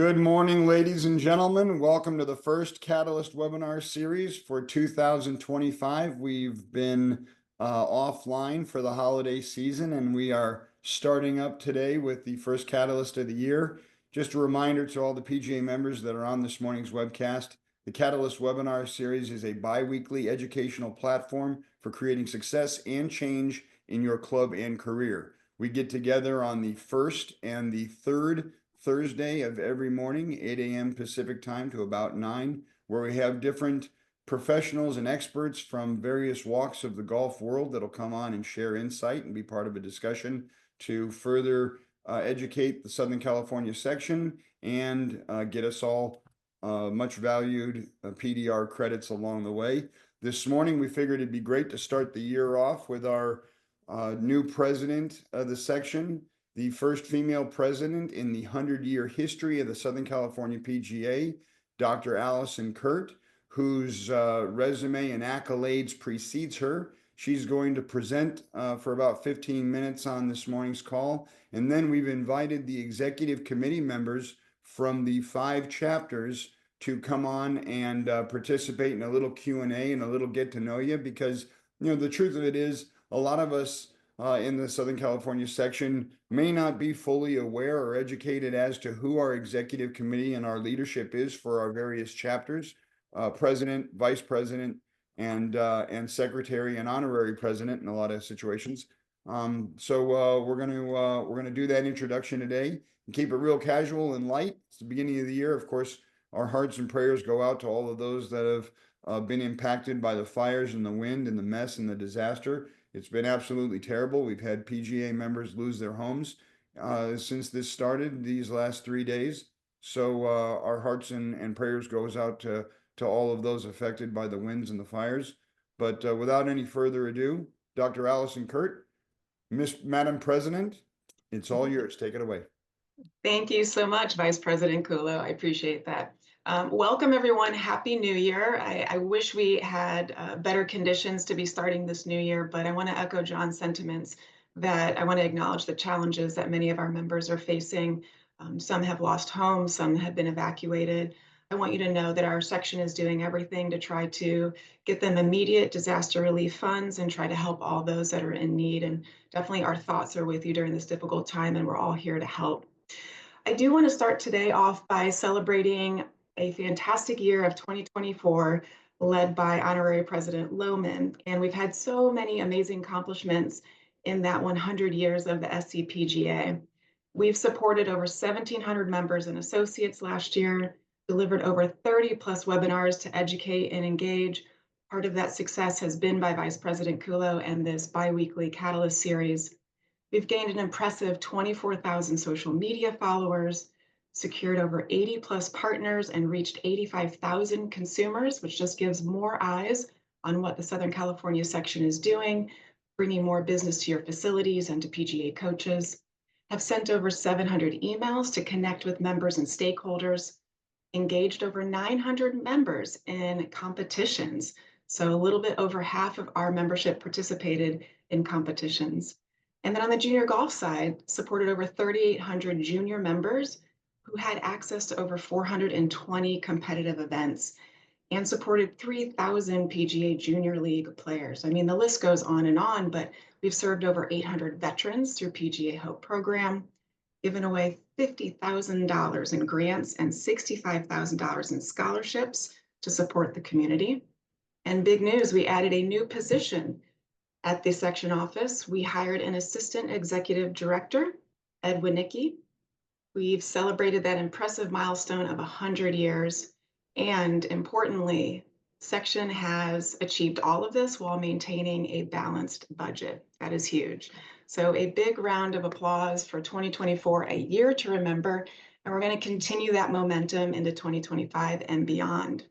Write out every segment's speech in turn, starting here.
Good morning, ladies and gentlemen. Welcome to the first Catalyst webinar series for 2025. We've been offline for the holiday season, and we are starting up today with the first Catalyst of the year. Just a reminder to all the PGA members that are on this morning's webcast, the Catalyst webinar series is a bi-weekly educational platform for creating success and change in your club and career. We get together on the first and the third Thursday of every morning, 8 a.m. Pacific time to about 9, where we have different professionals and experts from various walks of the golf world that'll come on and share insight and be part of a discussion to further educate the Southern California section and get us all much valued PDR credits along the way. This morning, we figured it'd be great to start the year off with our new president of the section, the first female president in the 100-year history of the Southern California PGA, Dr. Allison Kurt, whose resume and accolades precedes her. She's going to present for about 15 minutes on this morning's call. And then we've invited the executive committee members from the 5 chapters to come on and participate in a little Q&A and a little get to know you, because, you know, the truth of it is a lot of us in the Southern California section may not be fully aware or educated as to who our executive committee and our leadership is for our various chapters, president, vice president, and secretary and honorary president in a lot of situations. So we're gonna do that introduction today and keep it real casual and light. It's the beginning of the year. Of course, our hearts and prayers go out to all of those that have been impacted by the fires and the wind and the mess and the disaster. It's been absolutely terrible. We've had PGA members lose their homes since this started these last 3 days. So our hearts and prayers goes out to all of those affected by the winds and the fires. But without any further ado, Dr. Allison Kurt, Madam President, it's all yours. Take it away. Thank you so much, Vice President Kulo. I appreciate that. Welcome, everyone. Happy New Year. I wish we had better conditions to be starting this new year, but I want to echo John's sentiments that I want to acknowledge the challenges that many of our members are facing. Some have lost homes, some have been evacuated. I want you to know that our section is doing everything to try to get them immediate disaster relief funds and try to help all those that are in need. And definitely our thoughts are with you during this difficult time, and we're all here to help. I do want to start today off by celebrating a fantastic year of 2024 led by Honorary President Lohman. And we've had so many amazing accomplishments in that 100 years of the SCPGA. We've supported over 1,700 members and associates last year, delivered over 30 plus webinars to educate and engage. Part of that success has been by Vice President Kulo and this bi-weekly Catalyst series. We've gained an impressive 24,000 social media followers, secured over 80 plus partners, and reached 85,000 consumers, which just gives more eyes on what the Southern California section is doing, bringing more business to your facilities and to PGA coaches. Have sent over 700 emails to connect with members and stakeholders, engaged over 900 members in competitions. So a little bit over half of our membership participated in competitions. And then on the junior golf side, supported over 3,800 junior members who had access to over 420 competitive events, and supported 3,000 PGA Junior League players. I mean, the list goes on, but we've served over 800 veterans through PGA Hope program, given away $50,000 in grants and $65,000 in scholarships to support the community. And big news, we added a new position at the section office. We hired an assistant executive director, Ed Winicki. We've celebrated that impressive milestone of 100 years. And importantly, section has achieved all of this while maintaining a balanced budget. That is huge. So a big round of applause for 2024, a year to remember. And we're going to continue that momentum into 2025 and beyond.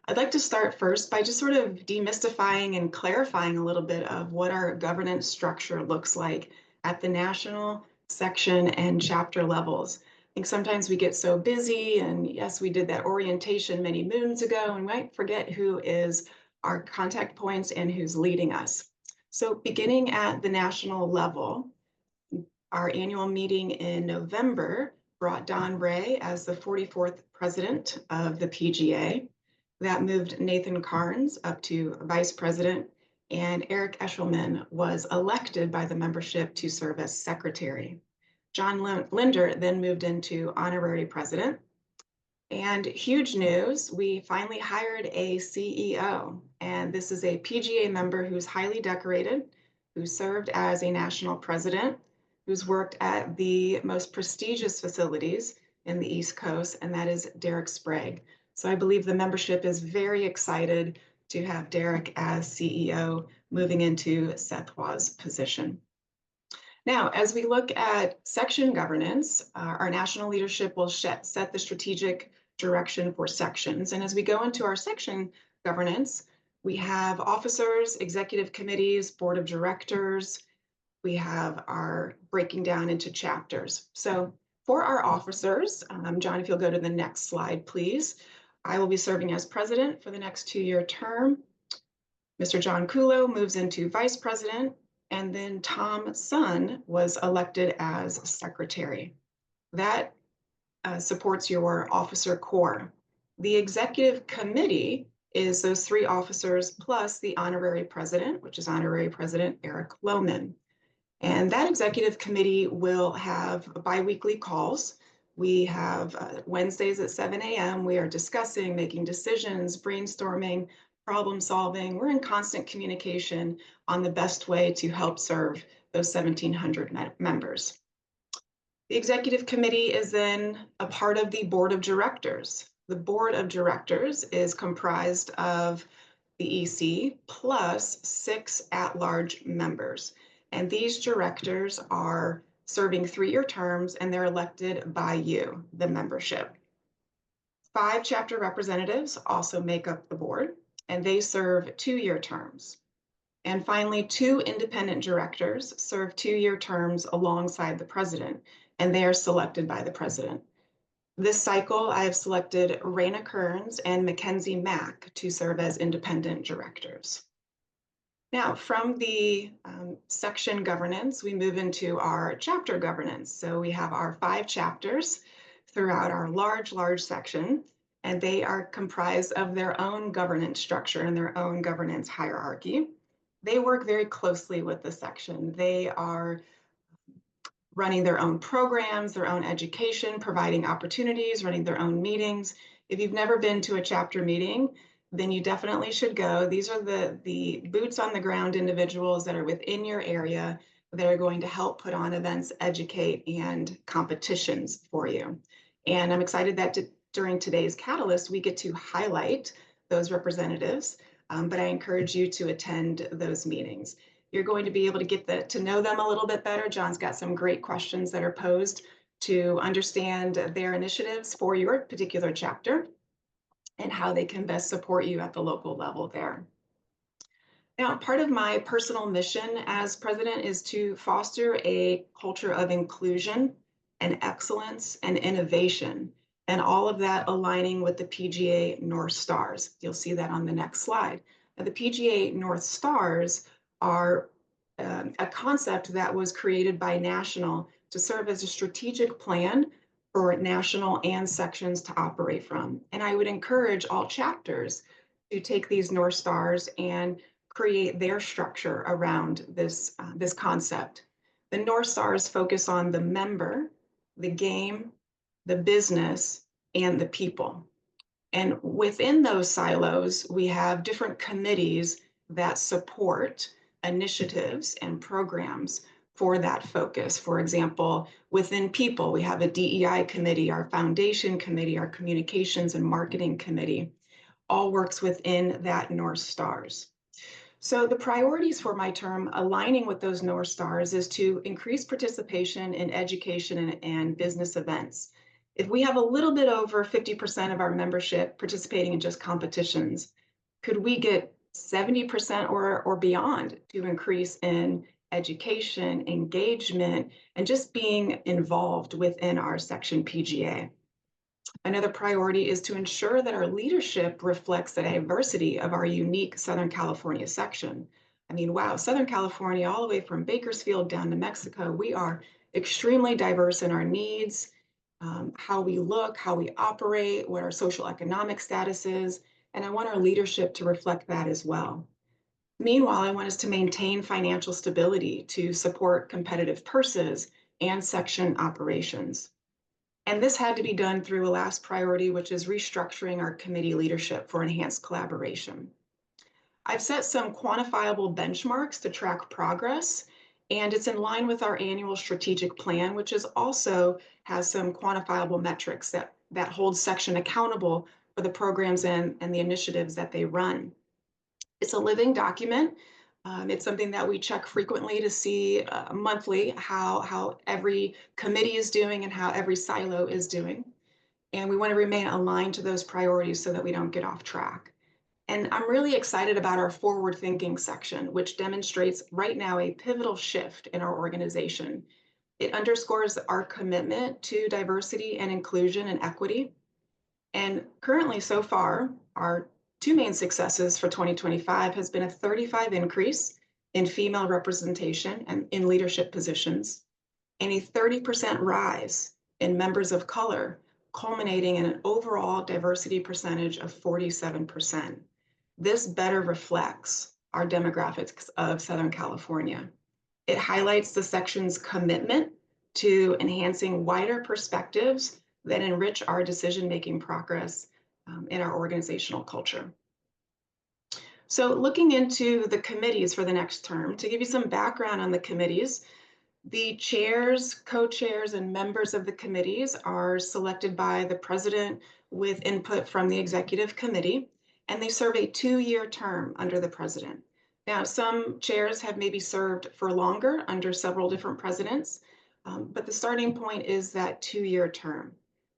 I'd like to start first by just sort of demystifying and clarifying a little bit of what our governance structure looks like at the national, section, and chapter levels. I think sometimes we get so busy, and yes, we did that orientation many moons ago, and might forget who is our contact points and who's leading us. So beginning at the national level, our annual meeting in November brought Don Ray as the 44th president of the PGA. That moved Nathan Carnes up to vice president, and Eric Eshelman was elected by the membership to serve as secretary. John Linder then moved into honorary president. And huge news, we finally hired a CEO, and this is a PGA member who's highly decorated, who served as a national president, who's worked at the most prestigious facilities in the East Coast, and that is Derek Sprague. So I believe the membership is very excited to have Derek as CEO moving into Seth Hua's position. Now, as we look at section governance, our national leadership will set the strategic direction for sections. And as we go into our section governance, we have officers, executive committees, board of directors. We have our breaking down into chapters. So for our officers, John, if you'll go to the next slide, please. I will be serving as president for the next 2-year term. Mr. John Kulo moves into vice president, and then Tom Sun was elected as secretary. That supports your officer core. The executive committee is those 3 officers plus the honorary president, which is honorary president Eric Lohman. And that executive committee will have biweekly calls. We have Wednesdays at 7 a.m. We are discussing, making decisions, brainstorming, problem solving. We're in constant communication on the best way to help serve those 1,700 members. The executive committee is then a part of the board of directors. The board of directors is comprised of the EC plus 6 at-large members. And these directors are serving 3-year terms, and they're elected by you, the membership. 5 chapter representatives also make up the board, and they serve 2-year terms. And finally, 2 independent directors serve 2-year terms alongside the president, and they are selected by the president. This cycle, I have selected Raina Kearns and Mackenzie Mack to serve as independent directors. Now, from the section governance, we move into our chapter governance. So we have our 5 chapters throughout our large section, and they are comprised of their own governance structure and their own governance hierarchy. They work very closely with the section. They are running their own programs, their own education, providing opportunities, running their own meetings. If you've never been to a chapter meeting, then you definitely should go. These are the boots on the ground individuals that are within your area that are going to help put on events, educate, and competitions for you. And I'm excited that during today's Catalyst, we get to highlight those representatives, but I encourage you to attend those meetings. You're going to be able to get to know them a little bit better. John's got some great questions that are posed to understand their initiatives for your particular chapter and how they can best support you at the local level there. Now, part of my personal mission as president is to foster a culture of inclusion and excellence and innovation, and all of that aligning with the PGA North Stars. You'll see that on the next slide. Now, the PGA North Stars are a concept that was created by National to serve as a strategic plan for national and sections to operate from. And I would encourage all chapters to take these North Stars and create their structure around this concept. The North Stars focus on the member, the game, the business, and the people. And within those silos, we have different committees that support initiatives and programs for that focus. For example, within people, we have a DEI committee, our foundation committee, our communications and marketing committee, all works within that North Stars. So the priorities for my term aligning with those North Stars is to increase participation in education and business events. If we have a little bit over 50% of our membership participating in just competitions, could we get 70% or beyond to increase in education, engagement, and just being involved within our section PGA? Another priority is to ensure that our leadership reflects the diversity of our unique Southern California section. I mean, wow, Southern California, all the way from Bakersfield down to Mexico, we are extremely diverse in our needs, how we look, how we operate, what our social economic status is, and I want our leadership to reflect that as well. Meanwhile, I want us to maintain financial stability to support competitive purses and section operations. And this had to be done through a last priority, which is restructuring our committee leadership for enhanced collaboration. I've set some quantifiable benchmarks to track progress, and it's in line with our annual strategic plan, which is also has some quantifiable metrics that hold section accountable for the programs and the initiatives that they run. It's a living document. It's something that we check frequently to see monthly how every committee is doing and how every silo is doing. And we want to remain aligned to those priorities so that we don't get off track. And I'm really excited about our forward thinking section, which demonstrates right now a pivotal shift in our organization. It underscores our commitment to diversity and inclusion and equity. And currently, so far, our two main successes for 2025 has been a 35 increase in female representation and in leadership positions, and a 30% rise in members of color, culminating in an overall diversity percentage of 47%. This better reflects our demographics of Southern California. It highlights the section's commitment to enhancing wider perspectives that enrich our decision-making progress in our organizational culture. So looking into the committees for the next term, to give you some background on the committees, the chairs, co-chairs, and members of the committees are selected by the president with input from the executive committee, and they serve a 2-year term under the president. Now, some chairs have maybe served for longer under several different presidents, but the starting point is that 2-year term.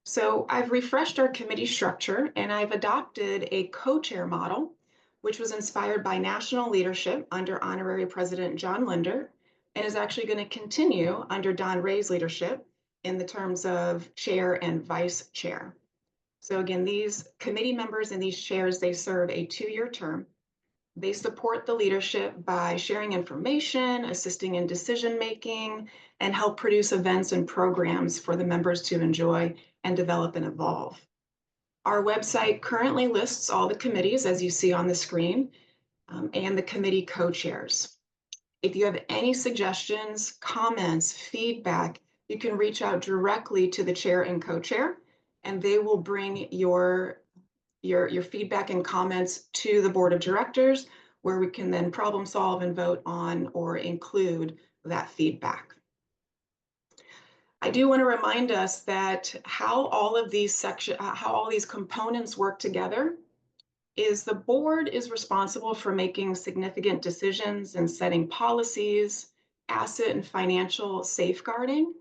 So I've refreshed our committee structure and I've adopted a co-chair model, which was inspired by national leadership under Honorary President John Linder, and is actually going to continue under Don Ray's leadership in the terms of chair and vice chair. So again, these committee members and these chairs, they serve a 2-year term. They support the leadership by sharing information, assisting in decision-making, and help produce events and programs for the members to enjoy and develop and evolve. Our website currently lists all the committees, as you see on the screen, and the committee co-chairs. If you have any suggestions, comments, feedback, you can reach out directly to the chair and co-chair, and they will bring your feedback and comments to the board of directors, where we can then problem solve and vote on or include that feedback. I do want to remind us that how all these components work together is the board is responsible for making significant decisions and setting policies, asset and financial safeguarding,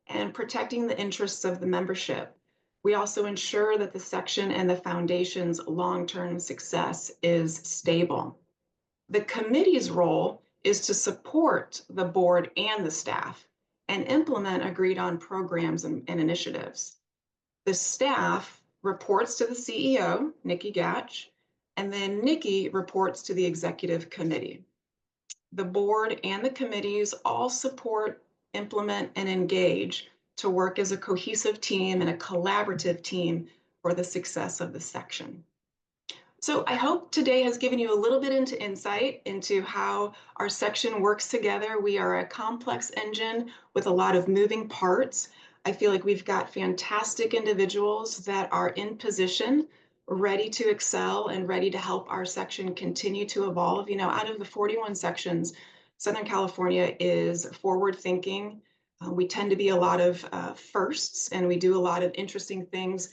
and protecting the interests of the membership. We also ensure that the section and the foundation's long-term success is stable. The committee's role is to support the board and the staff and implement agreed on programs and initiatives. The staff reports to the CEO, Nikki Gatch, and then Nikki reports to the executive committee. The board and the committees all support, implement, and engage to work as a cohesive team and a collaborative team for the success of the section. So I hope today has given you a little bit into insight into how our section works together. We are a complex engine with a lot of moving parts. I feel like we've got fantastic individuals that are in position, ready to excel and ready to help our section continue to evolve. You know, out of the 41 sections, Southern California is forward thinking. We tend to be a lot of firsts, and we do a lot of interesting things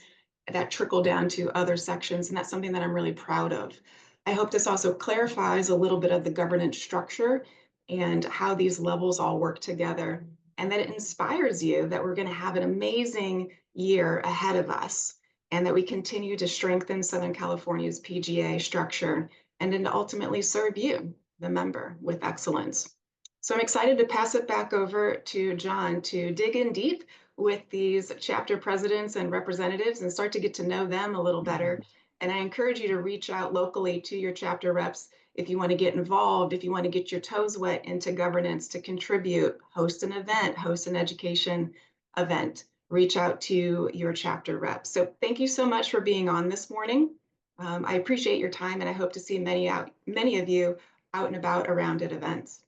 that trickle down to other sections, and that's something that I'm really proud of. I hope this also clarifies a little bit of the governance structure and how these levels all work together, and that it inspires you that we're going to have an amazing year ahead of us, and that we continue to strengthen Southern California's PGA structure and then to ultimately serve you, the member, with excellence. So I'm excited to pass it back over to John to dig in deep with these chapter presidents and representatives and start to get to know them a little better. And I encourage you to reach out locally to your chapter reps if you want to get involved, if you want to get your toes wet into governance, to contribute, host an event, host an education event. reach out to your chapter rep. So thank you so much for being on this morning. I appreciate your time, and I hope to see many of you out and about around at events.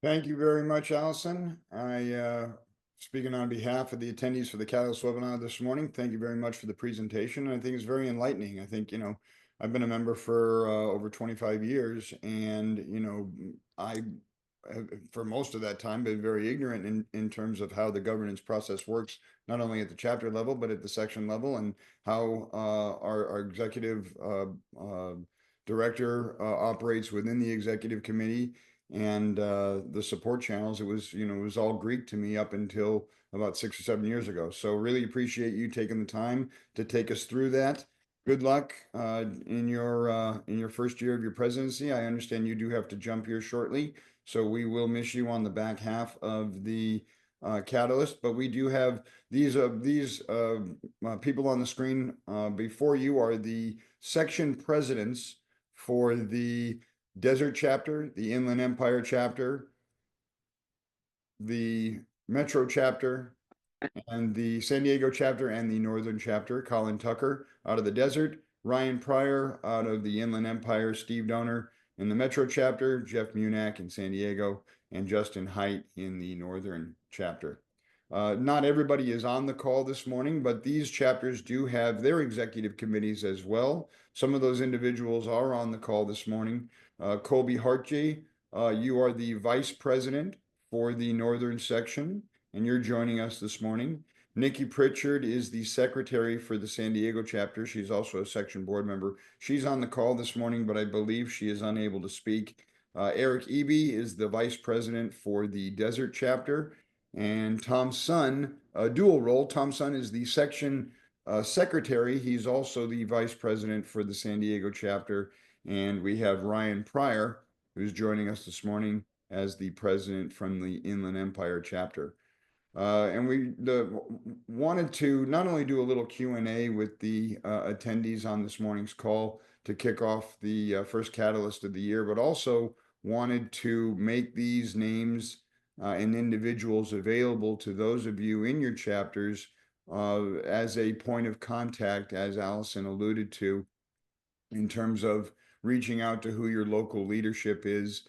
Thank you very much, Allison. Speaking on behalf of the attendees for the Catalyst webinar this morning, thank you very much for the presentation. I think it's very enlightening. I think, I've been a member for over 25 years, and, I have, for most of that time, been very ignorant in terms of how the governance process works, not only at the chapter level, but at the section level, and how our executive director operates within the executive committee and the support channels. It was all Greek to me up until about 6 or 7 years ago. So really appreciate you taking the time to take us through that. Good luck in your first year of your presidency. I understand you do have to jump here shortly, so we will miss you on the back half of the Catalyst. But we do have these people on the screen before you are the section presidents for the Desert chapter, the Inland Empire chapter, the Metro chapter, and the San Diego chapter and the Northern chapter. Colin Tucker out of the Desert, Ryan Pryor out of the Inland Empire, Steve Donner in the Metro chapter, Jeff Munak in San Diego, and Justin Height in the Northern chapter. Not everybody is on the call this morning, but these chapters do have their executive committees as well. Some of those individuals are on the call this morning. Colby Hartjee, you are the vice president for the Northern section, and you're joining us this morning. Nikki Pritchard is the secretary for the San Diego chapter. She's also a section board member. She's on the call this morning, but I believe she is unable to speak. Eric Eby is the vice president for the Desert chapter. And Tom Sun, a dual role. Tom Sun is the section secretary. He's also the vice president for the San Diego chapter. And we have Ryan Pryor, who's joining us this morning as the president from the Inland Empire chapter. And we wanted to not only do a little Q&A with the attendees on this morning's call to kick off the first Catalyst of the year, but also wanted to make these names and individuals available to those of you in your chapters as a point of contact, as Allison alluded to, in terms of reaching out to who your local leadership is,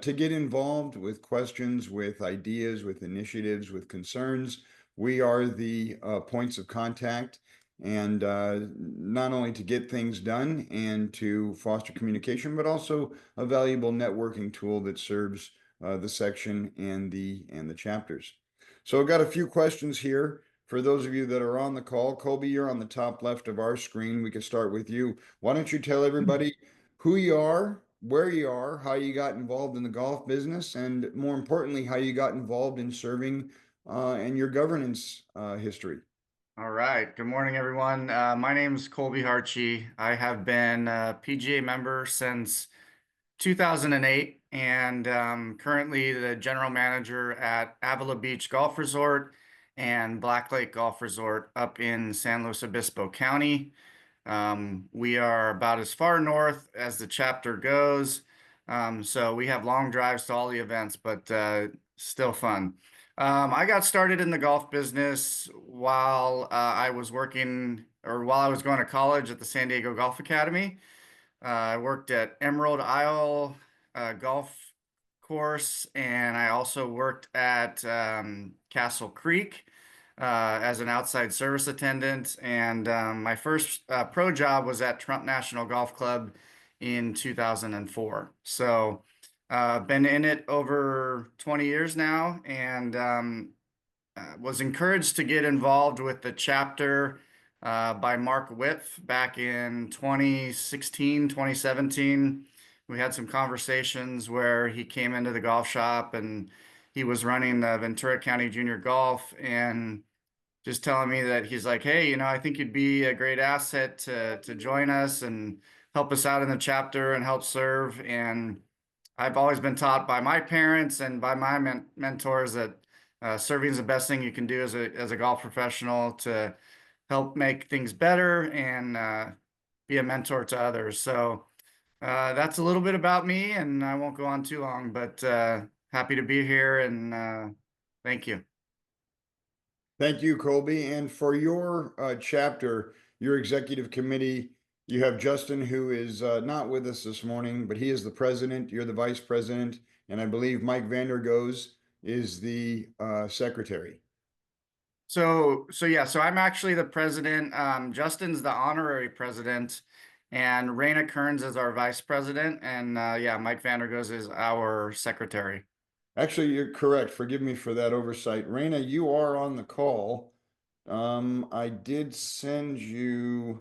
to get involved with questions, with ideas, with initiatives, with concerns. We are the points of contact, and not only to get things done and to foster communication, but also a valuable networking tool that serves the section and the chapters. So I've got a few questions here for those of you that are on the call. Colby, you're on the top left of our screen. We can start with you. Why don't you tell everybody who you are, where you are, how you got involved in the golf business, and more importantly, how you got involved in serving and your governance history. All right. Good morning, everyone. My name is Colby Hartjee. I have been a PGA member since 2008 and currently the general manager at Avila Beach Golf Resort and Black Lake Golf Resort up in San Luis Obispo County. We are about as far north as the chapter goes. So we have long drives to all the events, but still fun. I got started in the golf business while I was working or while I was going to college at the San Diego Golf Academy. I worked at Emerald Isle Golf Course, and I also worked at Castle Creek as an outside service attendant. And my first pro job was at Trump National Golf Club in 2004. So been in it over 20 years now, and was encouraged to get involved with the chapter by Mark Whitf back in 2016, 2017. We had some conversations where he came into the golf shop and he was running the Ventura County Junior Golf and just telling me that he's like, hey, I think you'd be a great asset to join us and help us out in the chapter and help serve. And I've always been taught by my parents and by my mentors that serving is the best thing you can do as a golf professional to help make things better and be a mentor to others. So that's a little bit about me, and I won't go on too long, but happy to be here and Thank you. Thank you, Colby. And for your chapter, your executive committee, you have Justin, who is not with us this morning, but he is the president. You're the vice president, and I believe Mike Vandergoes is the secretary. So I'm actually the president. Justin's the honorary president, and Raina Kearns is our vice president, and Mike Vandergoes is our secretary. Actually, you're correct. Forgive me for that oversight. Raina, you are on the call. I did send you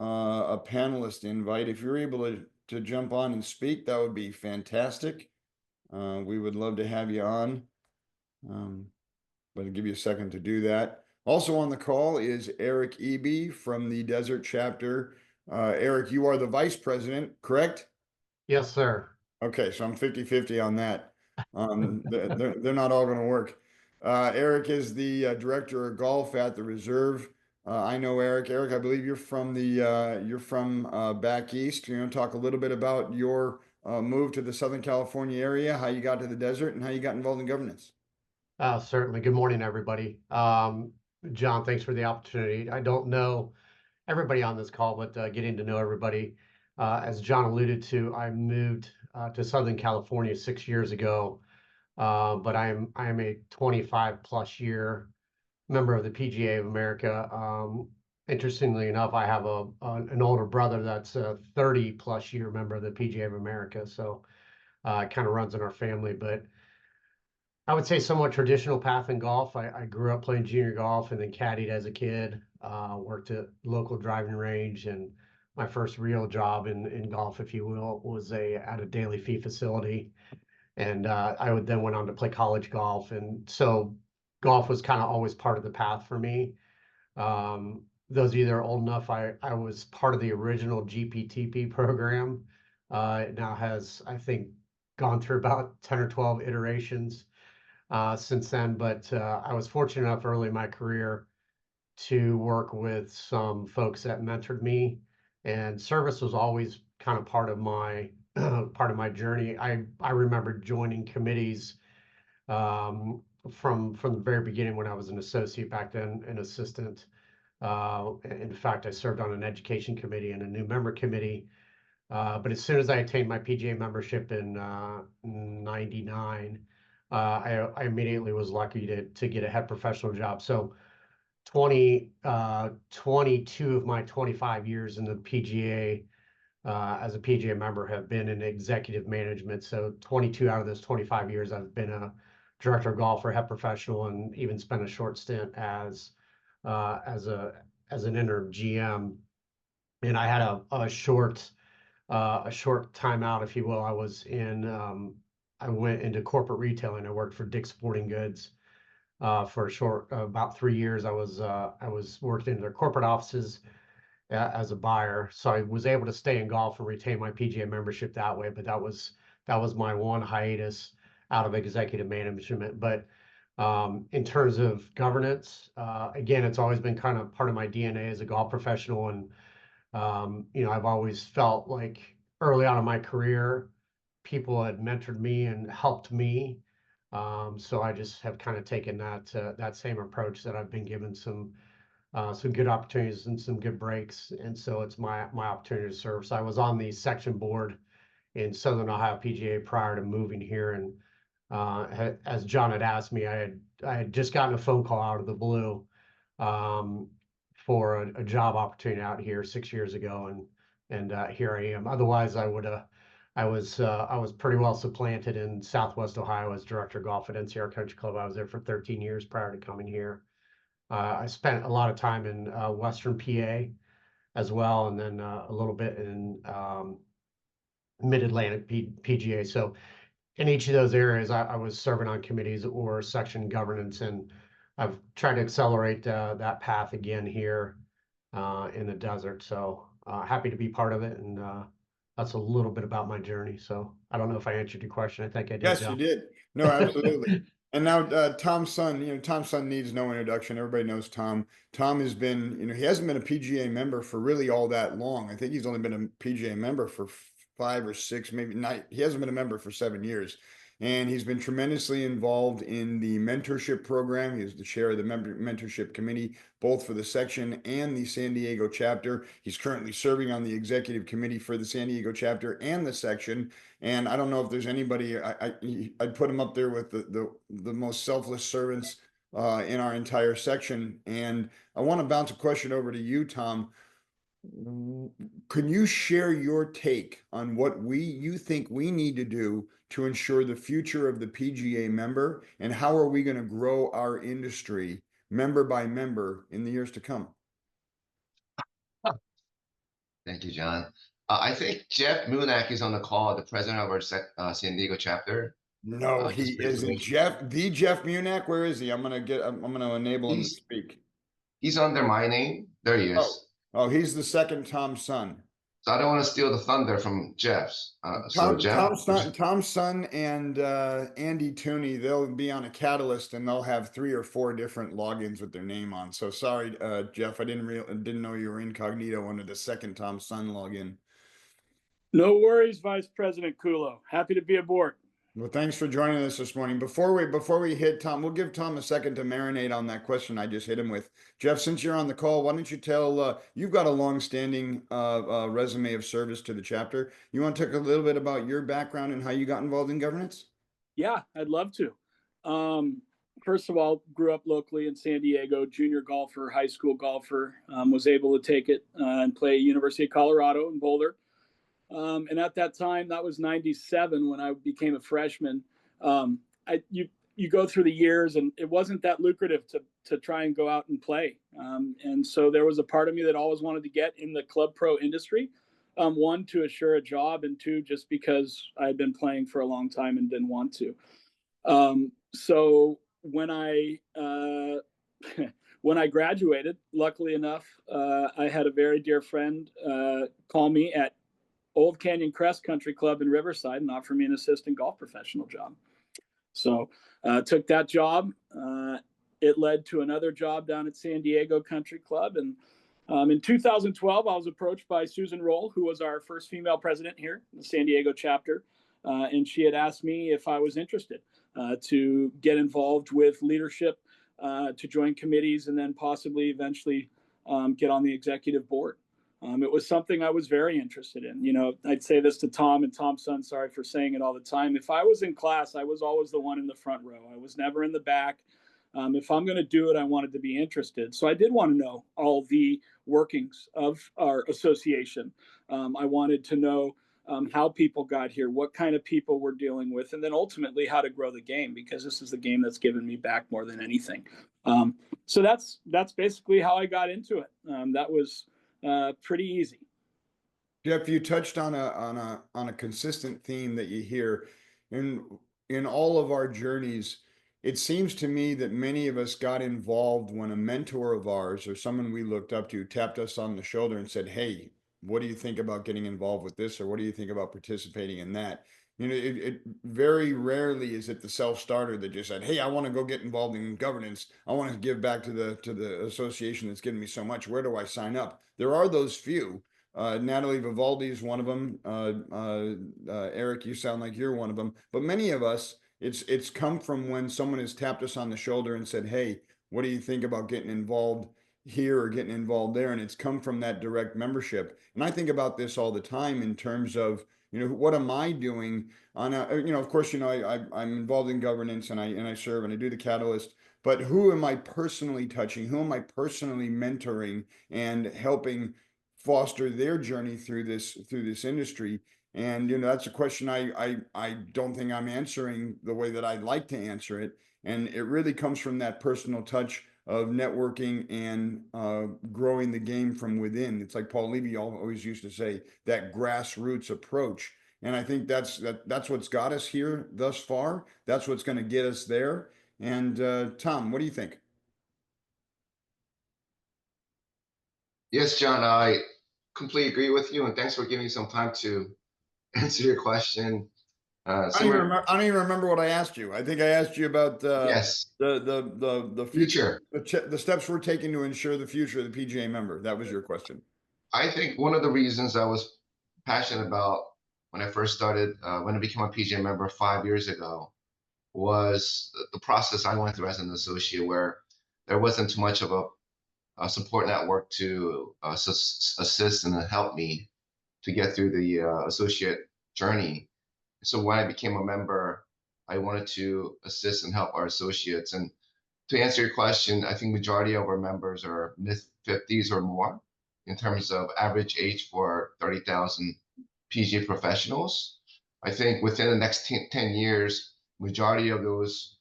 a panelist invite. If you're able to jump on and speak, that would be fantastic. We would love to have you on. But I'll give you a second to do that. Also on the call is Eric Eby from the Desert Chapter. Eric, you are the vice president, correct? Yes, sir. Okay, so I'm 50-50 on that. They're not all going to work. Eric is the director of golf at the Reserve. I know Eric. Eric, I believe you're from back east. You want to talk a little bit about your move to the Southern California area, how you got to the desert, and how you got involved in governance. Certainly. Good morning, everybody. John, thanks for the opportunity. I don't know everybody on this call, but getting to know everybody. As John alluded to, I moved to Southern California 6 years ago, but I am a 25 plus year member of the PGA of America. Interestingly enough, I have an older brother that's a 30 plus year member of the PGA of America, so it kind of runs in our family. But I would say somewhat traditional path in golf. I grew up playing junior golf and then caddied as a kid, worked at local driving range, and my first real job in golf, if you will, was at a daily fee facility. And I then went on to play college golf. And so golf was kind of always part of the path for me. Those of you that are old enough, I was part of the original GPTP program. It now has, I think, gone through about 10 or 12 iterations since then, but I was fortunate enough early in my career to work with some folks that mentored me, and service was always kind of part of my journey. I remember joining committees from the very beginning when I was an associate back then, an assistant. In fact, I served on an education committee and a new member committee. But as soon as I attained my PGA membership in '99, I immediately was lucky to get a head professional job. So 22 of my 25 years in the PGA as a PGA member have been in executive management. So 22 out of those 25 years, I've been a director of golf or head professional, and even spent a short stint as an interim GM. And I had a short time out, if you will. I went into corporate retailing. I worked for Dick's Sporting Goods for about 3 years. I was working in their corporate offices as a buyer, so I was able to stay in golf and retain my PGA membership that way. But that was my one hiatus out of executive management. But in terms of governance, again, it's always been kind of part of my DNA as a golf professional. And I've always felt like early on in my career, people had mentored me and helped me. So I just have kind of taken that same approach, that I've been given some good opportunities and some good breaks. And so it's my opportunity to serve. So I was on the section board in Southern Ohio PGA prior to moving here. And as John had asked me, I had just gotten a phone call out of the blue for a job opportunity out here 6 years ago, and here I am. Otherwise, I was pretty well supplanted in Southwest Ohio as director of golf at NCR Country Club. I was there for 13 years prior to coming here. I spent a lot of time in Western PA as well, and then a little bit in Mid-Atlantic PGA. So in each of those areas, I was serving on committees or section governance, and I've tried to accelerate that path again here in the desert. So happy to be part of it, and that's a little bit about my journey. So I don't know if I answered your question. I think I did. Yes, John. you did. No, absolutely. And now Tom's son, Tom's son needs no introduction. Everybody knows Tom. Tom has been, he hasn't been a PGA member for really all that long. I think he's only been a PGA member for 5 or 6, maybe not. He hasn't been a member for 7 years. and he's been tremendously involved in the mentorship program. He's the chair of the mentorship committee, both for the section and the San Diego chapter. He's currently serving on the executive committee for the San Diego chapter and the section. And I don't know if there's anybody, I'd put him up there with the most selfless servants in our entire section. And I want to bounce a question over to you, Tom. Can you share your take on what you think we need to do to ensure the future of the PGA member, and how are we going to grow our industry member by member in the years to come? Thank you, John. I think Jeff Munak is on the call, the president of our San Diego chapter. No, he isn't. Jeff Munak, where is he? I'm gonna enable him to speak. He's under my name. There he is. Oh, he's the second Tom's son. So I don't want to steal the thunder from Jeff's. Tom's son and Andy Tooney, they'll be on a Catalyst and they'll have 3 or 4 different logins with their name on. So sorry, Jeff, I didn't know you were incognito under the second Tom's son login. No worries, Vice President Kulo. Happy to be aboard. Well, thanks for joining us this morning. Before we hit Tom, we'll give Tom a second to marinate on that question I just hit him with. Jeff, since you're on the call, why don't you tell, you've got a long-standing resume of service to the chapter. You want to talk a little bit about your background and how you got involved in governance? Yeah, I'd love to. First of all, grew up locally in San Diego, junior golfer, high school golfer, was able to take it and play University of Colorado in Boulder. And at that time, that was 97 when I became a freshman. You go through the years and it wasn't that lucrative to try and go out and play. And so there was a part of me that always wanted to get in the club pro industry. 1, to assure a job, and 2, just because I had been playing for a long time and didn't want to. So when I when I graduated, luckily enough, I had a very dear friend call me at Old Canyon Crest Country Club in Riverside and offered me an assistant golf professional job. So took that job. It led to another job down at San Diego Country Club. And in 2012, I was approached by Susan Roll, who was our first female president here in the San Diego chapter. And she had asked me if I was interested to get involved with leadership, to join committees, and then possibly eventually get on the executive board. It was something I was very interested in. You know, I'd say this to Tom and Tom's son, sorry for saying it all the time. If I was in class, I was always the one in the front row. I was never in the back. If I'm going to do it, I wanted to be interested. So I did want to know all the workings of our association. I wanted to know how people got here, what kind of people we're dealing with, and then ultimately how to grow the game, because this is the game that's given me back more than anything. So that's basically how I got into it. That was pretty easy. Jeff, you touched on a consistent theme that you hear in all of our journeys. It seems to me that many of us got involved when a mentor of ours or someone we looked up to tapped us on the shoulder and said, "Hey, what do you think about getting involved with this?" Or "What do you think about participating in that?" You know, it very rarely is it the self-starter that just said, "Hey, I want to go get involved in governance. I want to give back to the association that's given me so much. Where do I sign up?" There are those few. Natalie Vivaldi is one of them. Eric, you sound like you're one of them. But many of us, it's come from when someone has tapped us on the shoulder and said, "Hey, what do you think about getting involved here or getting involved there?" And it's come from that direct membership. And I think about this all the time in terms of, you know, what am I doing on a, you know, of course, you know, I'm involved in governance and I serve and I do the Catalyst, but who am I personally touching? Who am I personally mentoring and helping foster their journey through this industry? And, you know, that's a question I don't think I'm answering the way that I'd like to answer it. And it really comes from that personal touch of networking and growing the game from within. It's like Paul Levy always used to say, that grassroots approach. And I think that's what's got us here thus far. That's what's going to get us there. And Tom, what do you think? Yes, John, I completely agree with you, and thanks for giving me some time to answer your question. I don't even remember what I asked you. I think I asked you about yes, the future, the steps we're taking to ensure the future of the PGA member. That was your question. I think one of the reasons I was passionate about when I first started, when I became a PGA member 5 years ago, was the process I went through as an associate, where there wasn't too much of a support network to assist and help me to get through the associate journey. So when I became a member, I wanted to assist and help our associates. And to answer your question, I think majority of our members are mid-50s or more in terms of average age for 30,000 PGA professionals. I think within the next 10 years, majority of those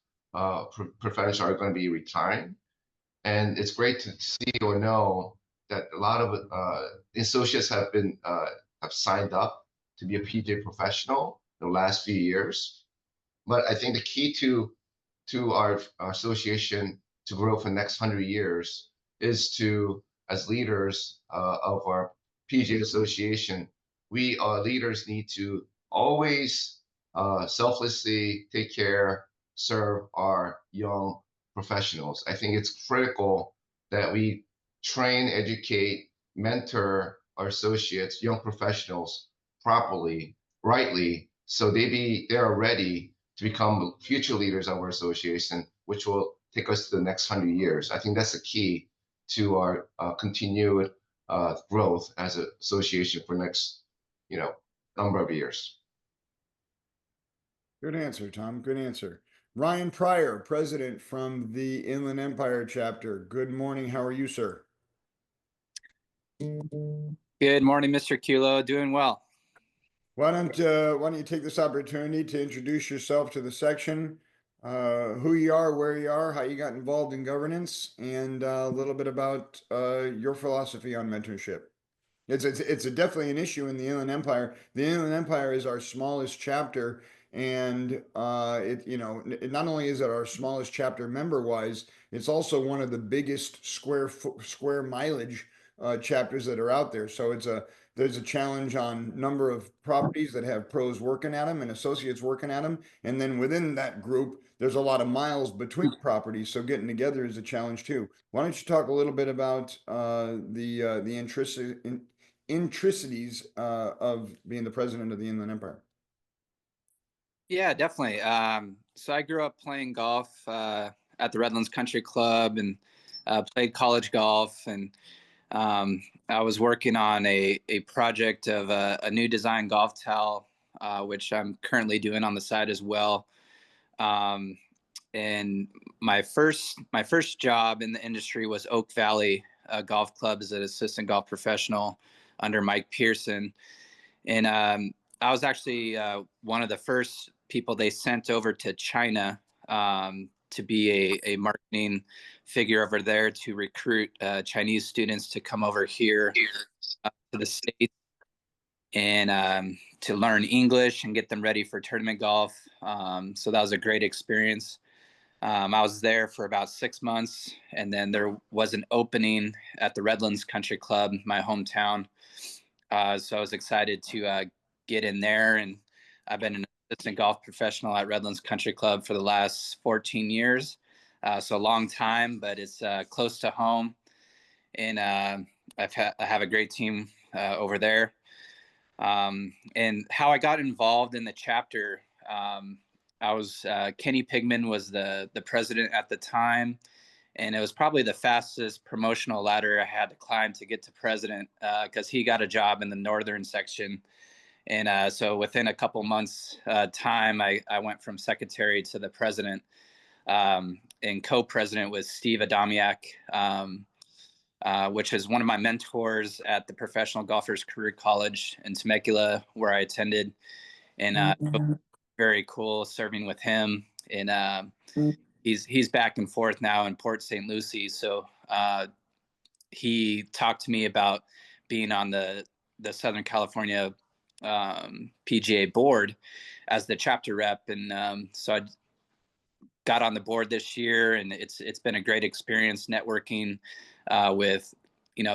professionals are going to be retiring. And it's great to see or know that a lot of associates have signed up to be a PGA professional in the last few years. But I think the key to our association to grow for the next 100 years is to, as leaders of our PGA association, we leaders need to always selflessly take care, serve our young professionals. I think it's critical that we train, educate, mentor our associates, young professionals properly, rightly, so they are ready to become future leaders of our association, which will take us to the next 100 years. I think that's the key to our continued growth as an association for next, number of years. Good answer, Tom. Good answer. Ryan Pryor, president from the Inland Empire chapter. Good morning. How are you, sir? Good morning, Mr. Kulo. Doing well. Why don't you take this opportunity to introduce yourself to the section, who you are, where you are, how you got involved in governance, and a little bit about your philosophy on mentorship. It's definitely an issue in the Inland Empire. The Inland Empire is our smallest chapter, and it not only is it our smallest chapter member wise, it's also one of the biggest square mileage chapters that are out there. So there's a challenge on number of properties that have pros working at them and associates working at them, and then within that group, there's a lot of miles between properties. So getting together is a challenge too. Why don't you talk a little bit about the intricacies of being the president of the Inland Empire? Yeah, definitely. So I grew up playing golf at the Redlands Country Club and played college golf. And I was working on a project of a new design golf towel, which I'm currently doing on the side as well. And my first job in the industry was Oak Valley Golf Club as an assistant golf professional under Mike Pearson. And I was actually one of the first people they sent over to China to be a marketing figure over there to recruit Chinese students to come over here to the States and to learn English and get them ready for tournament golf. So that was a great experience. I was there for about 6 months, and then there was an opening at the Redlands Country Club, my hometown. So I was excited to get in there, and I've been an assistant golf professional at Redlands Country Club for the last 14 years. So a long time, but it's close to home, and I have a great team over there. And how I got involved in the chapter, I was Kenny Pigman was the president at the time, and it was probably the fastest promotional ladder I had to climb to get to president because he got a job in the northern section. And so within a couple months time, I went from secretary to the president, and co-president was Steve Adamiak, which is one of my mentors at the Professional Golfers Career College in Temecula, where I attended. And very cool serving with him. And he's back and forth now in Port St. Lucie. So he talked to me about being on the Southern California PGA board as the chapter rep. And so I got on the board this year, and it's been a great experience networking with,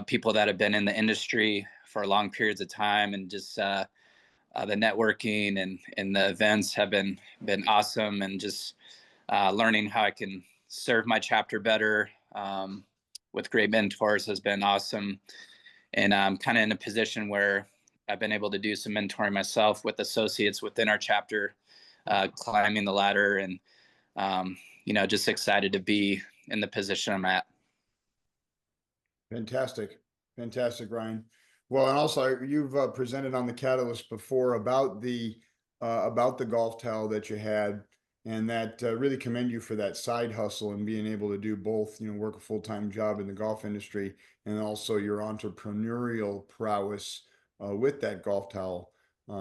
people that have been in the industry for long periods of time, and just the networking and the events have been awesome, and just learning how I can serve my chapter better with great mentors has been awesome. And I'm kind of in a position where I've been able to do some mentoring myself with associates within our chapter, climbing the ladder, and just excited to be in the position I'm at. Fantastic. Fantastic, Ryan. Well, and also you've presented on the Catalyst before about the golf towel that you had, and that really commend you for that side hustle and being able to do both, work a full-time job in the golf industry and also your entrepreneurial prowess with that golf towel.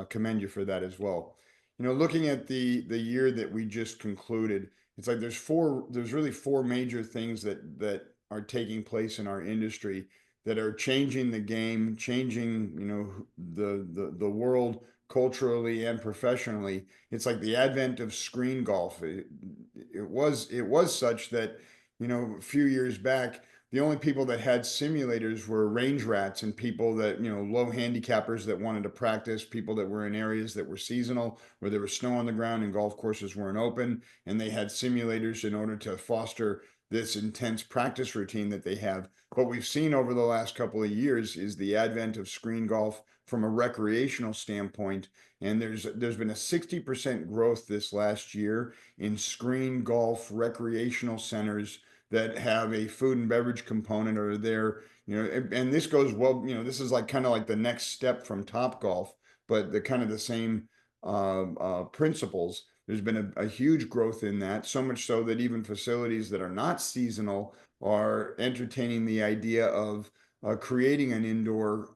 Commend you for that as well. Looking at the year that we just concluded, it's like there's really four major things that are taking place in our industry that are changing the game, changing, the world culturally and professionally. It's like the advent of screen golf. It was such that, a few years back, the only people that had simulators were range rats and people that, low handicappers that wanted to practice, people that were in areas that were seasonal, where there was snow on the ground and golf courses weren't open, and they had simulators in order to foster this intense practice routine that they have. What we've seen over the last couple of years is the advent of screen golf from a recreational standpoint. And there's been a 60% growth this last year in screen golf recreational centers that have a food and beverage component, or there, and this goes well, this is like kind of like the next step from Top Golf, but the kind of the same principles. There's been a huge growth in that, so much so that even facilities that are not seasonal are entertaining the idea of creating an indoor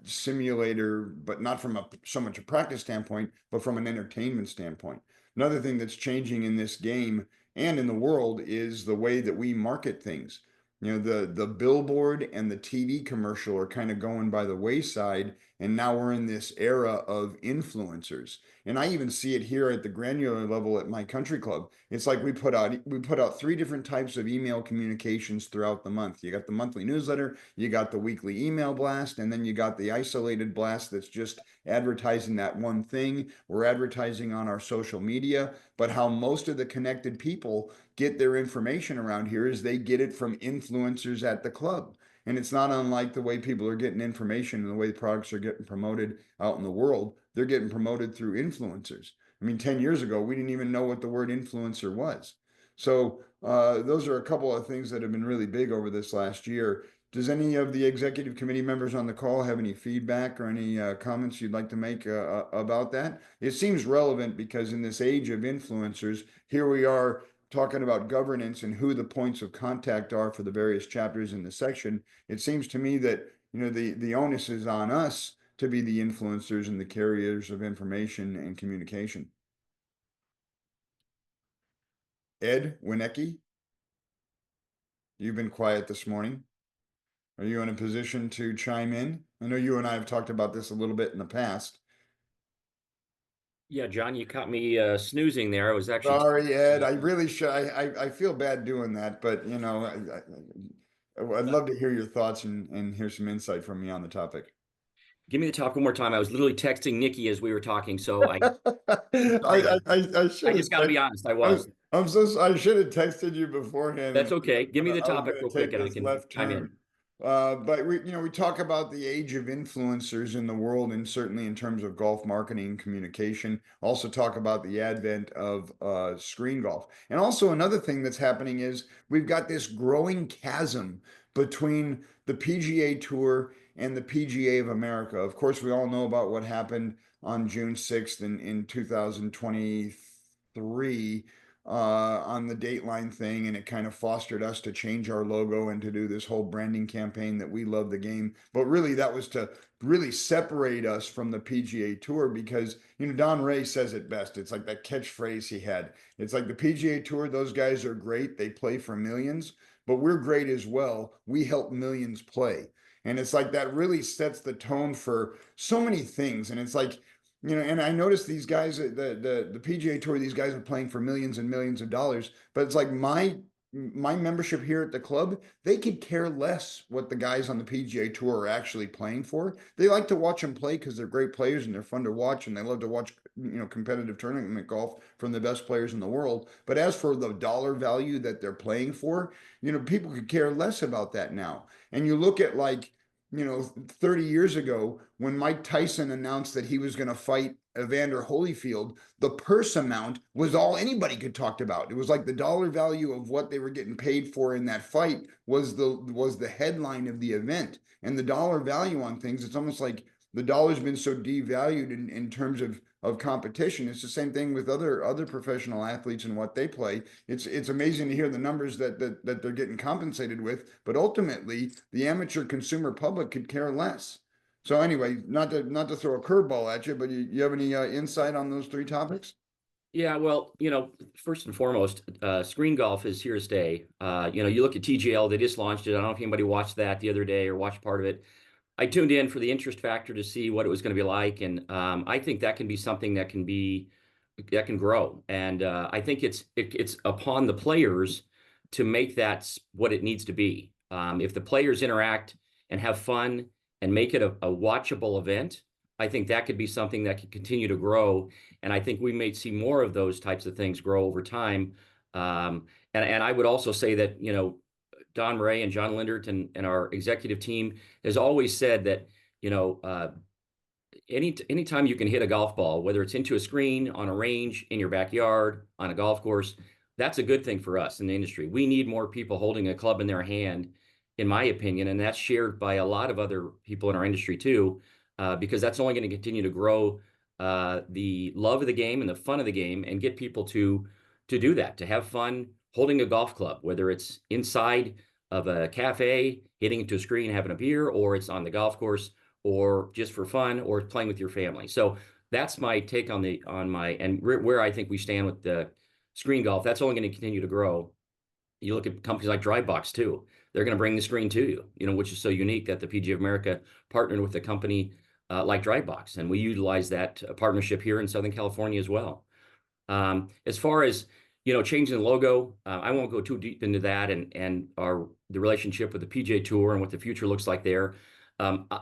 simulator, but not from so much a practice standpoint, but from an entertainment standpoint. Another thing that's changing in this game and in the world is the way that we market things. The billboard and the TV commercial are kind of going by the wayside, and now we're in this era of influencers. And I even see it here at the granular level at my country club. It's like we put out 3 different types of email communications throughout the month. You got the monthly newsletter, you got the weekly email blast, and then you got the isolated blast that's just advertising that one thing. We're advertising on our social media, but how most of the connected people get their information around here is they get it from influencers at the club. And it's not unlike the way people are getting information and the way products are getting promoted out in the world. They're getting promoted through influencers. I mean, 10 years ago, we didn't even know what the word influencer was. So those are a couple of things that have been really big over this last year. Does any of the executive committee members on the call have any feedback or any comments you'd like to make about that? It seems relevant because in this age of influencers, here we are talking about governance and who the points of contact are for the various chapters in the section. It seems to me that, the onus is on us to be the influencers and the carriers of information and communication. Ed Winecki, you've been quiet this morning. Are you in a position to chime in? I know you and I have talked about this a little bit in the past. Yeah, John, you caught me snoozing there. I was actually Sorry, Ed. I really should. I feel bad doing that, but I'd love to hear your thoughts and hear some insight from you on the topic. Give me the topic one more time. I was literally texting Nikki as we were talking, so I I just got to be honest. I was. I should have texted you beforehand. That's okay. Give me the I was topic gonna real quick, take and I this can left chime in. turn. But we talk about the age of influencers in the world, and certainly in terms of golf marketing and communication. Also talk about the advent of screen golf. And also another thing that's happening is we've got this growing chasm between the PGA Tour and the PGA of America. Of course, we all know about what happened on June 6th in 2023 on the Dateline thing, and it kind of fostered us to change our logo and to do this whole branding campaign that we love the game. But really, that was to really separate us from the PGA Tour because, Don Ray says it best. It's like that catchphrase he had. It's like the PGA Tour, those guys are great. They play for millions, but we're great as well. We help millions play. And it's like that really sets the tone for so many things. And it's like, and I noticed these guys, the PGA Tour, these guys are playing for millions and millions of dollars. But it's like my membership here at the club, they could care less what the guys on the PGA Tour are actually playing for. They like to watch them play because they're great players and they're fun to watch, and they love to watch, competitive tournament golf from the best players in the world. But as for the dollar value that they're playing for, people could care less about that now. And you look at like 30 years ago, when Mike Tyson announced that he was going to fight Evander Holyfield, the purse amount was all anybody could talk about. It was like the dollar value of what they were getting paid for in that fight was the headline of the event. And the dollar value on things, it's almost like the dollar's been so devalued in terms of competition. It's the same thing with other professional athletes and what they play. It's amazing to hear the numbers that they're getting compensated with, but ultimately the amateur consumer public could care less. So anyway, not to throw a curveball at you, but you have any insight on those three topics? Yeah, well, first and foremost, screen golf is here to stay. You look at TGL, they just launched it. I don't know if anybody watched that the other day or watched part of it. I tuned in for the interest factor to see what it was going to be like, and I think that can be something that can grow. And I think it's upon the players to make that what it needs to be. If the players interact and have fun and make it a watchable event, I think that could be something that could continue to grow. And I think we may see more of those types of things grow over time. And I would also say that, Don Ray and John Lindert and our executive team has always said that, anytime you can hit a golf ball, whether it's into a screen, on a range, in your backyard, on a golf course, that's a good thing for us in the industry. We need more people holding a club in their hand, in my opinion, and that's shared by a lot of other people in our industry too, because that's only going to continue to grow the love of the game and the fun of the game, and get people to do that, to have fun holding a golf club, whether it's inside of a cafe, hitting into a screen, having a beer, or it's on the golf course, or just for fun, or playing with your family. So that's my take on where I think we stand with the screen golf. That's only going to continue to grow. You look at companies like Drivebox too. They're going to bring the screen to you, which is so unique that the PGA of America partnered with a company like Drivebox, and we utilize that partnership here in Southern California as well. As far as changing the logo, I won't go too deep into that and the relationship with the PGA Tour and what the future looks like there.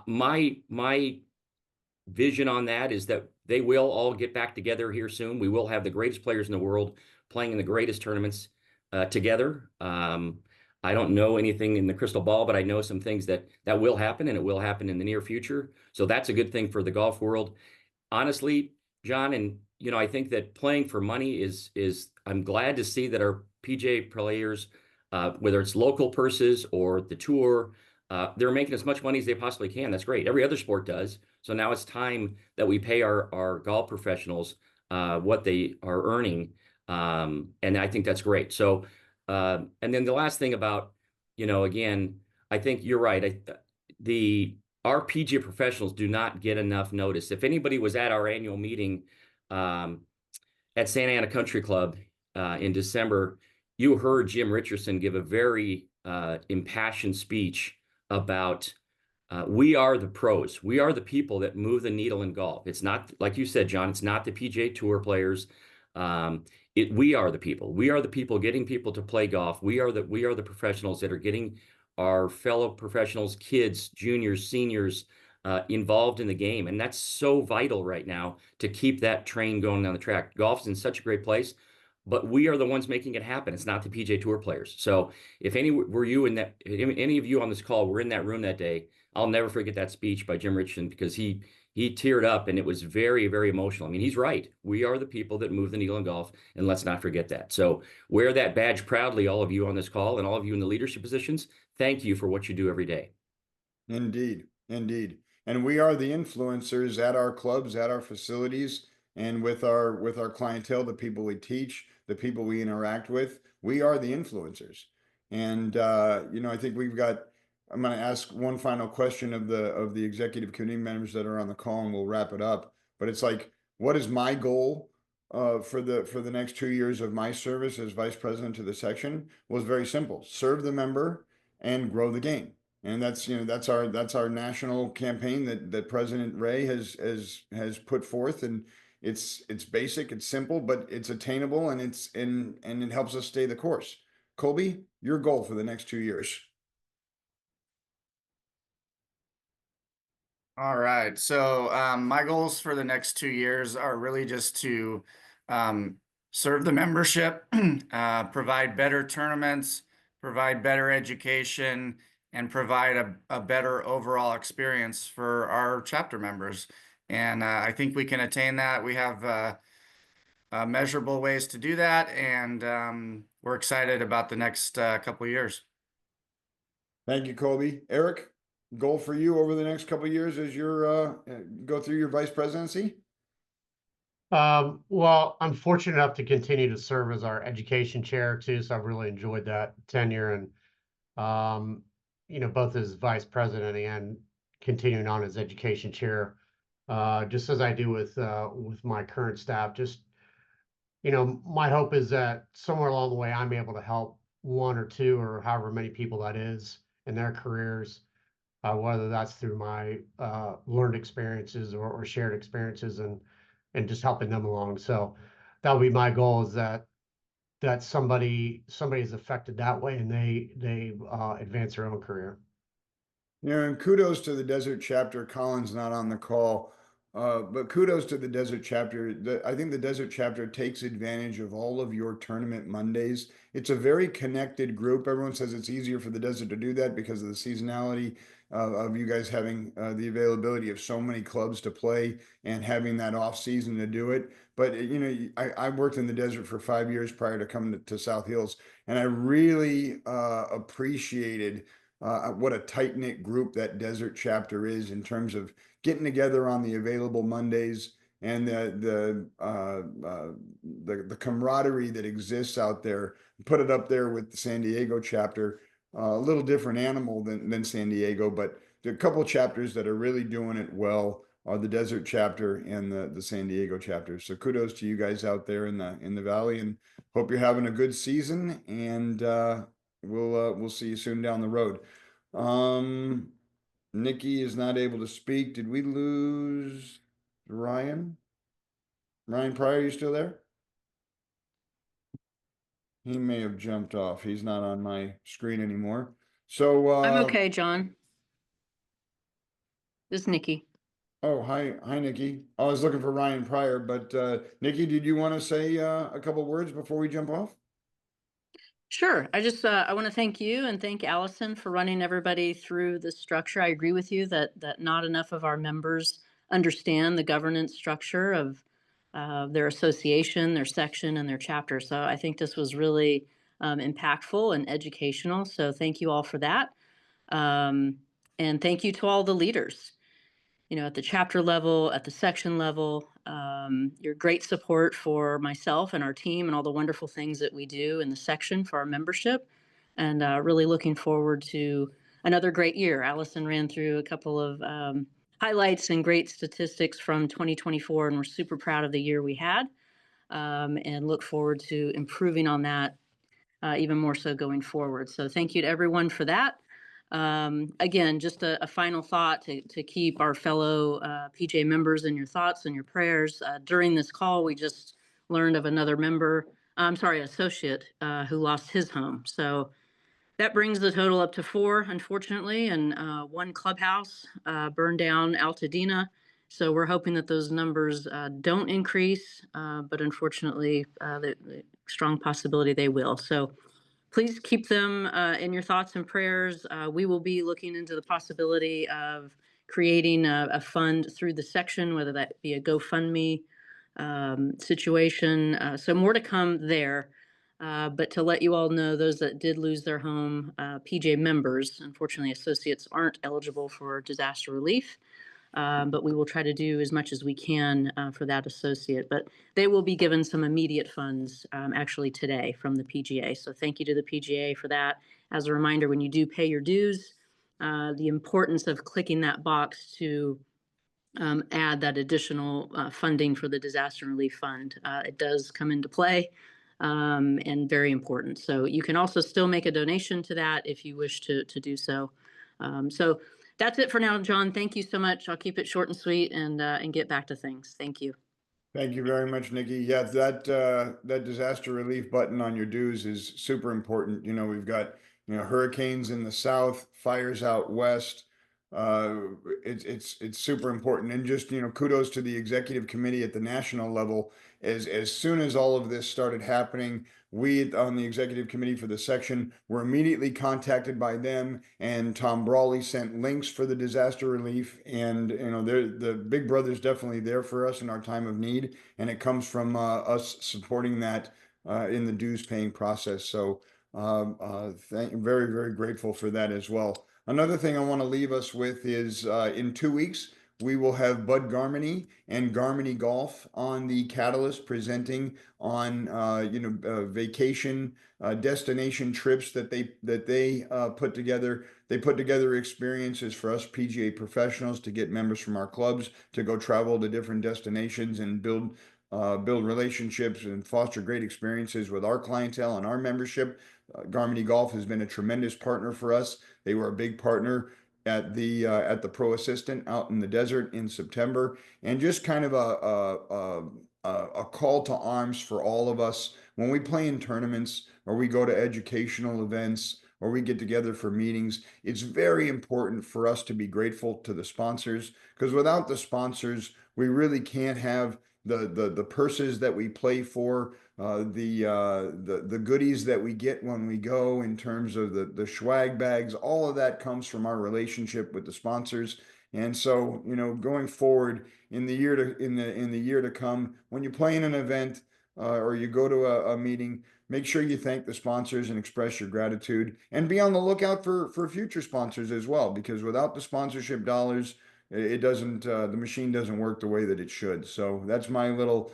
My vision on that is that they will all get back together here soon. We will have the greatest players in the world playing in the greatest tournaments together. I don't know anything in the crystal ball, but I know some things that will happen, and it will happen in the near future. So that's a good thing for the golf world. Honestly, John, and I think that playing for money is I'm glad to see that our PGA players, whether it's local purses or the tour, they're making as much money as they possibly can. That's great. Every other sport does. So now it's time that we pay our golf professionals what they are earning. And I think that's great. So, and then the last thing about, again, I think you're right. Our PGA professionals do not get enough notice. If anybody was at our annual meeting at Santa Ana Country Club in December, you heard Jim Richardson give a very impassioned speech about we are the pros. We are the people that move the needle in golf. It's not, like you said, John, it's not the PGA Tour players. We are the people. We are the people getting people to play golf. We are the professionals that are getting our fellow professionals, kids, juniors, seniors, involved in the game. And that's so vital right now to keep that train going down the track. Golf's in such a great place, but we are the ones making it happen. It's not the PGA Tour players. So if any of you on this call were in that room that day, I'll never forget that speech by Jim Richardson, because he teared up, and it was very, very emotional. I mean, he's right. We are the people that move the needle in golf, and let's not forget that. So wear that badge proudly, all of you on this call and all of you in the leadership positions. Thank you for what you do every day. Indeed. And we are the influencers at our clubs, at our facilities, and with our clientele, the people we teach, the people we interact with. We are the influencers. And I think I'm going to ask one final question of the executive committee members that are on the call, and we'll wrap it up. But it's like, what is my goal for the next 2 years of my service as vice president to the section? Was very simple: serve the member and grow the game. And that's our national campaign that President Ray has put forth, and it's basic, it's simple, but it's attainable, and it helps us stay the course. Colby, your goal for the next 2 years. All right. So my goals for the next 2 years are really just to serve the membership, provide better tournaments, provide better education, and provide a better overall experience for our chapter members. And I think we can attain that. We have measurable ways to do that, and we're excited about the next couple of years. Thank you, Colby. Eric, goal for you over the next couple of years as you're go through your vice presidency? Well, I'm fortunate enough to continue to serve as our education chair too, so I've really enjoyed that tenure, and both as vice president and continuing on as education chair, just as I do with my current staff. Just my hope is that somewhere along the way I'm able to help one or two or however many people that is in their careers, whether that's through my learned experiences or shared experiences, and just helping them along. So that would be my goal, is that somebody is affected that way, and they advance their own career. And kudos to the Desert Chapter. Colin's not on the call, but kudos to the Desert Chapter. I think the Desert Chapter takes advantage of all of your tournament Mondays. It's a very connected group. Everyone says it's easier for the Desert to do that because of the seasonality of you guys having the availability of so many clubs to play and having that off season to do it. But I worked in the Desert for 5 years prior to coming to South Hills, and I really appreciated what a tight-knit group that Desert Chapter is in terms of getting together on the available Mondays, and the camaraderie that exists out there. Put it up there with the San Diego chapter. A little different animal than San Diego, but there are a couple of chapters that are really doing it well are the Desert Chapter and the San Diego chapter. So kudos to you guys out there in the Valley, and hope you're having a good season, and we'll see you soon down the road. Nikki is not able to speak. Did we lose Ryan? Ryan Pryor, you still there? He may have jumped off. He's not on my screen anymore. So I'm okay, John. This is Nikki. Oh, hi, Nikki. I was looking for Ryan Pryor, but Nikki, did you want to say a couple words before we jump off? Sure. I want to thank you and thank Allison for running everybody through the structure. I agree with you that not enough of our members understand the governance structure of their association, their section, and their chapter. So I think this was really impactful and educational. So thank you all for that. And thank you to all the leaders, at the chapter level, at the section level. Your great support for myself and our team and all the wonderful things that we do in the section for our membership. And really looking forward to another great year. Allison ran through a couple of highlights and great statistics from 2024, and we're super proud of the year we had, and look forward to improving on that even more so going forward. So thank you to everyone for that. Again, just a final thought to keep our fellow PGA members in your thoughts and your prayers. During this call, we just learned of another associate who lost his home. So that brings the total up to 4, unfortunately, and 1 clubhouse burned down Altadena. So we're hoping that those numbers don't increase, but unfortunately, the strong possibility they will. So please keep them in your thoughts and prayers. We will be looking into the possibility of creating a fund through the section, whether that be a GoFundMe situation. So more to come there. But to let you all know, those that did lose their home, PGA members, unfortunately, associates aren't eligible for disaster relief. But we will try to do as much as we can for that associate. But they will be given some immediate funds actually today from the PGA. So thank you to the PGA for that. As a reminder, when you do pay your dues, the importance of clicking that box to add that additional funding for the disaster relief fund. It does come into play and very important. So you can also still make a donation to that if you wish to do so. So that's it for now, John. Thank you so much. I'll keep it short and sweet and get back to things. Thank you. Thank you very much, Nikki. Yeah, that disaster relief button on your dues is super important. We've got hurricanes in the south, fires out west. it's super important. And just, kudos to the executive committee at the national level. As soon as all of this started happening, we on the executive committee for the section were immediately contacted by them, and Tom Brawley sent links for the disaster relief. And the Big Brother's definitely there for us in our time of need, and it comes from us supporting that in the dues paying process. So very, very grateful for that as well. Another thing I want to leave us with is in 2 weeks, we will have Bud Garmany and Garmany Golf on the Catalyst presenting on vacation destination trips that they put together. They put together experiences for us PGA professionals to get members from our clubs to go travel to different destinations and build relationships and foster great experiences with our clientele and our membership. Garmany Golf has been a tremendous partner for us. They were a big partner at the Pro Assistant out in the desert in September, and just kind of a call to arms for all of us when we play in tournaments or we go to educational events or we get together for meetings. It's very important for us to be grateful to the sponsors, because without the sponsors, we really can't have the purses that we play for, the goodies that we get when we go in terms of the swag bags. All of that comes from our relationship with the sponsors. And so, going forward in the year to come, when you play in an event or you go to a meeting, make sure you thank the sponsors and express your gratitude, and be on the lookout for future sponsors as well, because without the sponsorship dollars, it doesn't, the machine doesn't work the way that it should. So that's my little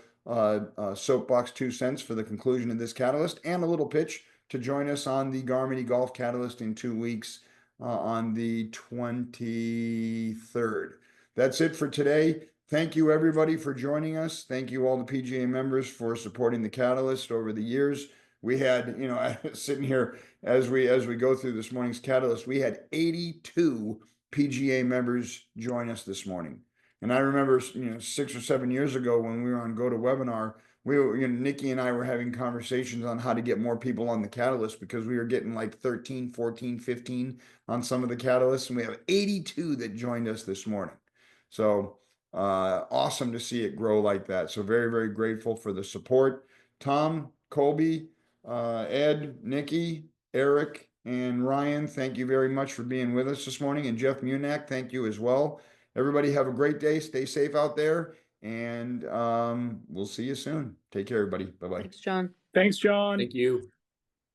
soapbox 2 cents for the conclusion of this Catalyst, and a little pitch to join us on the Garmany Golf Catalyst in 2 weeks on the 23rd. That's it for today. Thank you everybody for joining us. Thank you all the PGA members for supporting the Catalyst over the years. We had, sitting here as we go through this morning's Catalyst, we had 82 PGA members join us this morning. And I remember, 6 or 7 years ago when we were on GoToWebinar, Nikki and I were having conversations on how to get more people on the Catalyst, because we were getting like 13, 14, 15 on some of the Catalysts, and we have 82 that joined us this morning. So awesome to see it grow like that. So very, very grateful for the support. Tom, Colby, Ed, Nikki, Eric, and Ryan, thank you very much for being with us this morning. And Jeff Munak, thank you as well. Everybody have a great day. Stay safe out there. And we'll see you soon. Take care, everybody. Bye-bye. Thanks, John. Thanks, John. Thank you.